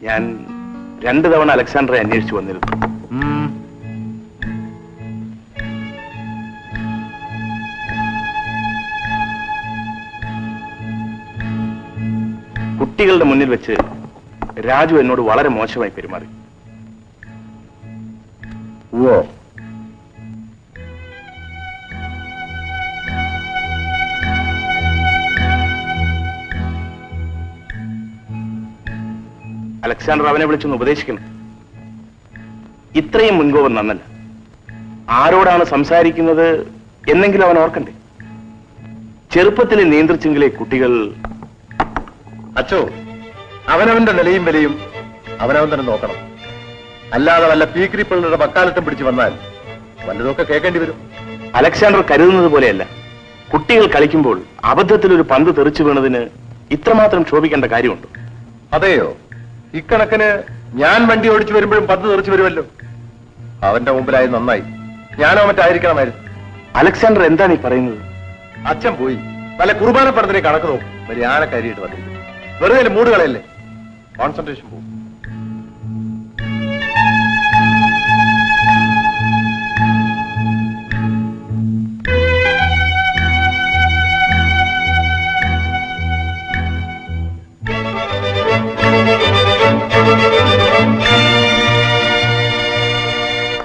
ഞാൻ 2 തവണ അലക്സാണ്ടറെ അന്വേഷിച്ചു വന്നിരുന്നു. കുട്ടികളുടെ മുന്നിൽ വെച്ച് രാജു എന്നോട് വളരെ മോശമായി പെരുമാറി. ഓ, അലക്സാണ്ടർ അവനെ വിളിച്ചൊന്ന് ഉപദേശിക്കണം. ഇത്രയും മുൻകോപം നന്നല്ല. ആരോടാണ് സംസാരിക്കുന്നത് എന്നെങ്കിലും അവൻ ഓർക്കണ്ടേ? ചെറുപ്പത്തിൽ നിയന്ത്രിച്ചെങ്കിലേ കുട്ടികൾ. അച്ചോ, അവനവന്റെ നിലയും വിലയും അവനവൻ തന്നെ നോക്കണം. അല്ലാതെ വല്ല പീക്രിപ്പിള്ളയുടെ വക്കാലത്തും പിടിച്ചു വന്നാൽ വല്ലതൊക്കെ കേൾക്കേണ്ടി വരും. അലക്സാണ്ടർ കരുതുന്നത് പോലെയല്ല. കുട്ടികൾ കളിക്കുമ്പോൾ അബദ്ധത്തിൽ ഒരു പന്ത് തെറിച്ചു വീണതിന് ഇത്രമാത്രം ക്ഷോഭിക്കേണ്ട കാര്യമുണ്ട്? അതെയോ? ഇക്കണക്കിന് ഞാൻ വണ്ടി ഓടിച്ചു വരുമ്പോഴും പന്ത് തെറിച്ചു വരുമല്ലോ. അവന്റെ മുമ്പിലായി നന്നായി. ഞാനോ മറ്റായിരിക്കണമായിരുന്നു. അലക്സാണ്ടർ എന്താണ് ഈ പറയുന്നത്? അച്ഛൻ പോയി വല്ല കുർബാന പടത്തിനെ കണക്ക് നോക്കും. വലിയ ആനക്കരിയിട്ട് വന്നിരിക്കും. വെറുതെ മൂടുകളയല്ലേ. കോൺസെൻട്രേഷൻ പോകും.